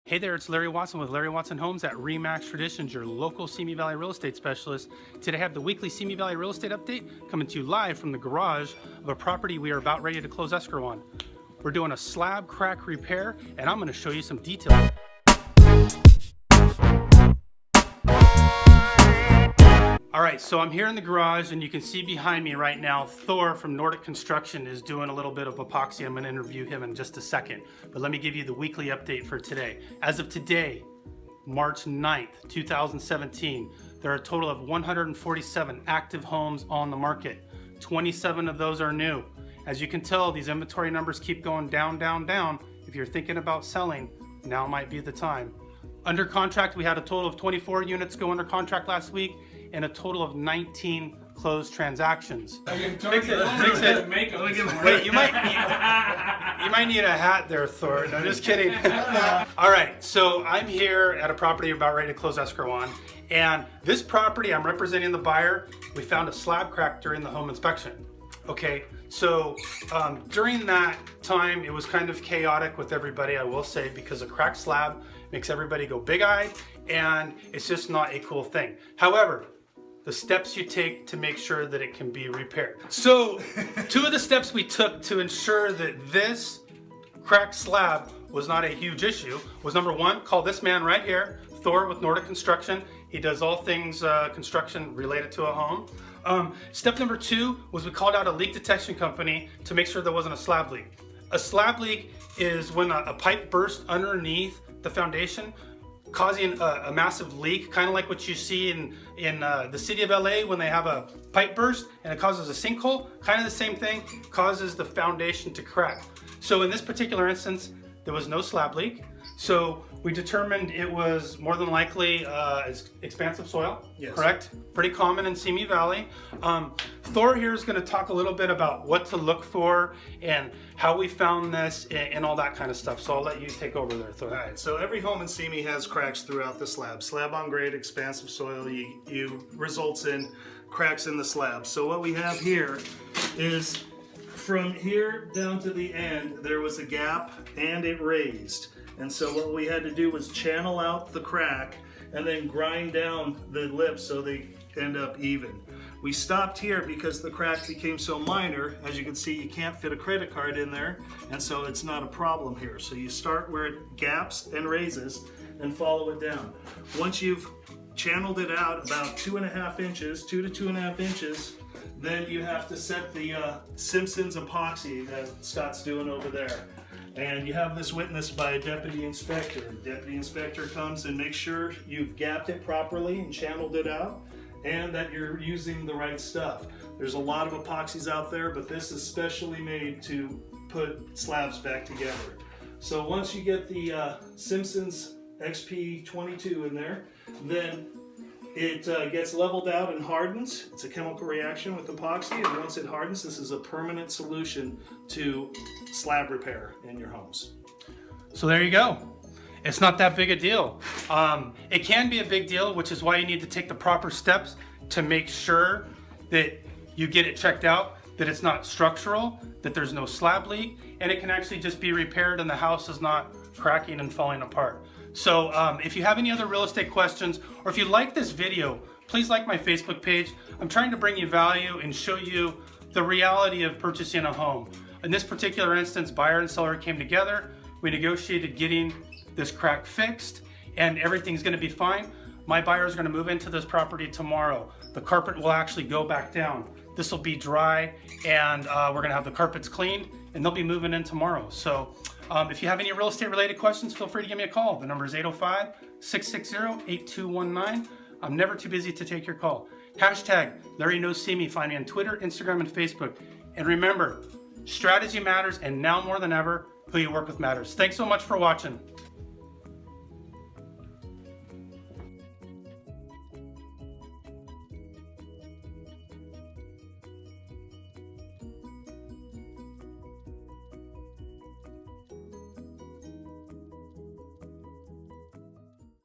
Hey there, it's Larry Watson with Larry Watson Homes at RE/MAX Traditions, your local Simi Valley real estate specialist. Today I have the weekly Simi Valley real estate update coming to you live from the garage of a property we are about ready to close escrow on. We're doing a slab crack repair, and I'm going to show you some details. All right, so I'm here in the garage, and you can see behind me right now, Thor from Nordic Construction is doing a little bit of epoxy. I'm gonna interview him in just a second, but let me give you the weekly update for today. As of today, March 9th, 2017, there are a total of 147 active homes on the market. 27 of those are new. As you can tell, these inventory numbers keep going down, down, down. If you're thinking about selling, now might be the time. Under contract, we had a total of 24 units go under contract last week, and a total of 19 closed transactions. Wait, you might need a hat there, Thor. No, just kidding. All right, so I'm here at a property about ready to close escrow on, and this property, I'm representing the buyer. We found a slab crack during the home inspection. Okay, so during that time, it was kind of chaotic with everybody, I will say, because a cracked slab makes everybody go big-eyed, and it's just not a cool thing. However, the steps you take to make sure that it can be repaired. So, two of the steps we took to ensure that this cracked slab was not a huge issue was, number one, call this man right here, Thor with Nordic Construction. He does all things construction related to a home. Step number two was we called out a leak detection company to make sure there wasn't a slab leak. A slab leak is when a pipe bursts underneath the foundation, causing a massive leak, kind of like what you see in the city of LA when they have a pipe burst and it causes a sinkhole. Kind of the same thing, causes the foundation to crack. So in this particular instance, there was no slab leak. So we determined it was more than likely expansive soil, yes. Correct? Pretty common in Simi Valley. Thor here is going to talk a little bit about what to look for and how we found this and all that kind of stuff. So I'll let you take over there, Thor. All right, so every home in Simi has cracks throughout the slab. Slab on grade, expansive soil, results in cracks in the slab. So what we have here is from here down to the end, there was a gap and it raised. And so what we had to do was channel out the crack and then grind down the lips so they end up even. We stopped here because the crack became so minor. As you can see, you can't fit a credit card in there, and so it's not a problem here. So you start where it gaps and raises and follow it down. Once you've channeled it out about 2.5 inches, 2 to 2.5 inches, then you have to set the Simpson's epoxy that Scott's doing over there. And you have this witnessed by a deputy inspector. The deputy inspector comes and makes sure you've gapped it properly and channeled it out, and that you're using the right stuff. There's a lot of epoxies out there, but this is specially made to put slabs back together. So once you get the Simpson's XP22 in there, then it gets leveled out and hardens. It's a chemical reaction with epoxy, and once it hardens, this is a permanent solution to slab repair in your homes. So there you go. It's not that big a deal. It can be a big deal, which is why you need to take the proper steps to make sure that you get it checked out, that it's not structural, that there's no slab leak, and it can actually just be repaired and the house is not cracking and falling apart. So if you have any other real estate questions, or if you like this video, please like my Facebook page. I'm trying to bring you value and show you the reality of purchasing a home. In this particular instance, buyer and seller came together. We negotiated getting this crack fixed, and everything's going to be fine. My buyer is going to move into this property tomorrow. The carpet will actually go back down. This will be dry, and we're going to have the carpets cleaned, and they'll be moving in tomorrow. So if you have any real estate related questions, feel free to give me a call. The number is 805-660-8219. I'm never too busy to take your call. Hashtag Larry Knows Simi. Find me on Twitter, Instagram, and Facebook. And remember, strategy matters, and now more than ever, who you work with matters. Thanks so much for watching.